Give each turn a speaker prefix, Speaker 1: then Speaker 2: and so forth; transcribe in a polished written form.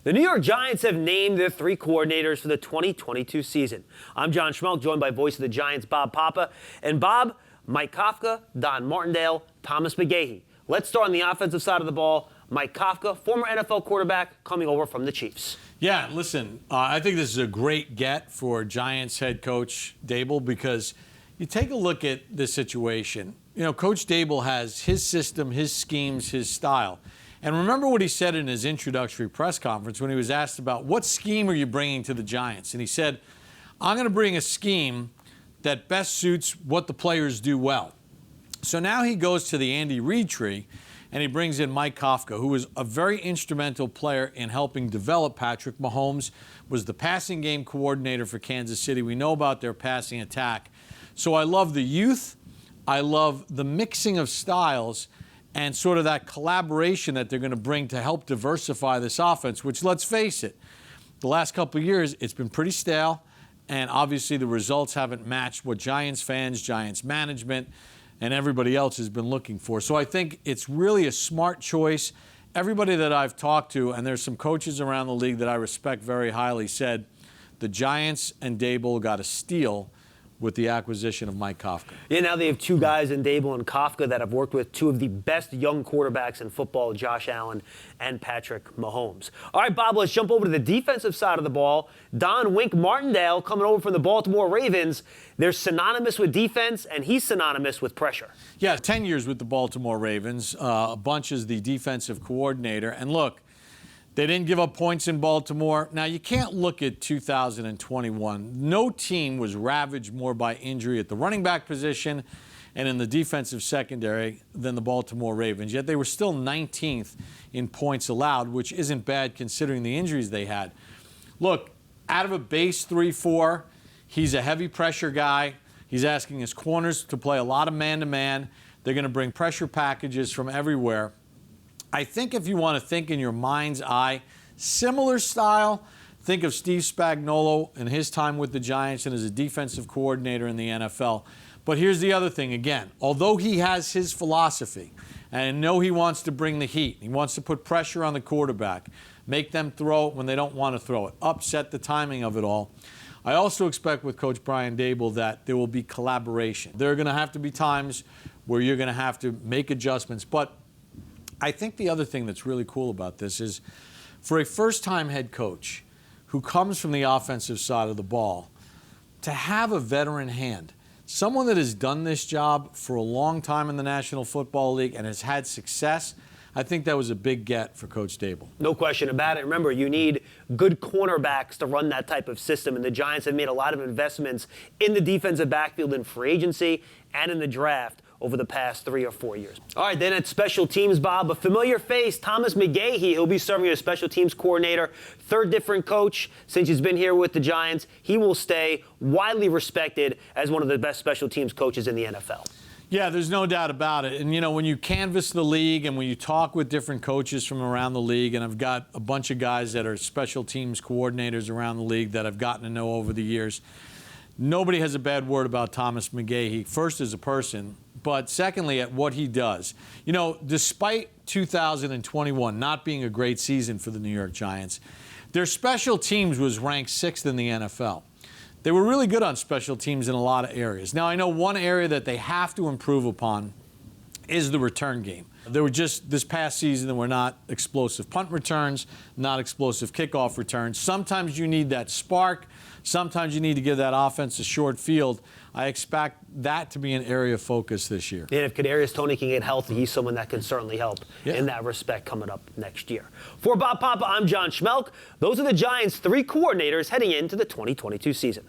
Speaker 1: The New York Giants have named their 3 coordinators for the 2022 season. I'm John Schmeelk, joined by voice of the Giants, Papa. And Bob, Mike Kafka, Don Martindale, Thomas McGaughey. Let's start on the offensive side of the ball. Mike Kafka, former NFL quarterback, coming over from the Chiefs.
Speaker 2: Yeah, listen, I think this is a great get for Giants head coach Dable, because you take a look at this situation. You know, Coach Dable has his system, his schemes, his style. And remember what he said in his introductory press conference when he was asked about what scheme are you bringing to the Giants? And he said, I'm going to bring a scheme that best suits what the players do well. So now he goes to the Andy Reid tree and he brings in Mike Kafka, who was a very instrumental player in helping develop Patrick Mahomes, was the passing game coordinator for Kansas City. We know about their passing attack. So I love the youth. I love the mixing of styles and sort of that collaboration that they're going to bring to help diversify this offense, which, let's face it, the last couple of years, it's been pretty stale, and obviously the results haven't matched what Giants fans, Giants management, and everybody else has been looking for. So I think it's really a smart choice. Everybody that I've talked to, and there's some coaches around the league that I respect very highly, said the Giants and Dable got a steal with the acquisition of Mike Kafka.
Speaker 1: Yeah, now they have 2 guys in Dable and Kafka that have worked with 2 of the best young quarterbacks in football, Josh Allen and Patrick Mahomes. All right, Bob, let's jump over to the defensive side of the ball. Don Wink Martindale coming over from the Baltimore Ravens. They're synonymous with defense, and he's synonymous with pressure.
Speaker 2: Yeah, 10 years with the Baltimore Ravens, a bunch as the defensive coordinator. And look, they didn't give up points in Baltimore. Now, you can't look at 2021. No team was ravaged more by injury at the running back position and in the defensive secondary than the Baltimore Ravens. Yet they were still 19th in points allowed, which isn't bad considering the injuries they had. Look, out of a base 3-4, he's a heavy pressure guy. He's asking his corners to play a lot of man-to-man. They're going to bring pressure packages from everywhere. I think if you want to think in your mind's eye, similar style, think of Steve Spagnuolo and his time with the Giants and as a defensive coordinator in the NFL. But here's the other thing again. Although he has his philosophy, and I know he wants to bring the heat, he wants to put pressure on the quarterback, make them throw it when they don't want to throw it, upset the timing of it all. I also expect with Coach Brian Dable that there will be collaboration. There are going to have to be times where you're going to have to make adjustments, but I think the other thing that's really cool about this is for a first-time head coach who comes from the offensive side of the ball, to have a veteran hand, someone that has done this job for a long time in the National Football League and has had success, I think that was a big get for Coach Dable.
Speaker 1: No question about it. Remember, you need good cornerbacks to run that type of system, and the Giants have made a lot of investments in the defensive backfield in free agency and in the draft over the past 3 or 4 years. All right, then at special teams, Bob, a familiar face, Thomas McGaughey. He'll be serving as special teams coordinator, 3rd different coach since he's been here with the Giants. He will stay widely respected as one of the best special teams coaches in the NFL.
Speaker 2: Yeah, there's no doubt about it. And, you know, when you canvass the league and when you talk with different coaches from around the league, and I've got a bunch of guys that are special teams coordinators around the league that I've gotten to know over the years, nobody has a bad word about Thomas McGaughey, first as a person, but secondly at what he does. You know, despite 2021 not being a great season for the New York Giants, their special teams was ranked 6th in the NFL. They were really good on special teams in a lot of areas. Now, I know one area that they have to improve upon is the return game. There were just, this past season, there were not explosive punt returns, not explosive kickoff returns. Sometimes you need that spark. Sometimes you need to give that offense a short field. I expect that to be an area of focus this year.
Speaker 1: And if Kadarius Toney can get healthy, he's someone that can certainly help in that respect coming up next year. For Bob Papa, I'm John Schmeelk. Those are the Giants' 3 coordinators heading into the 2022 season.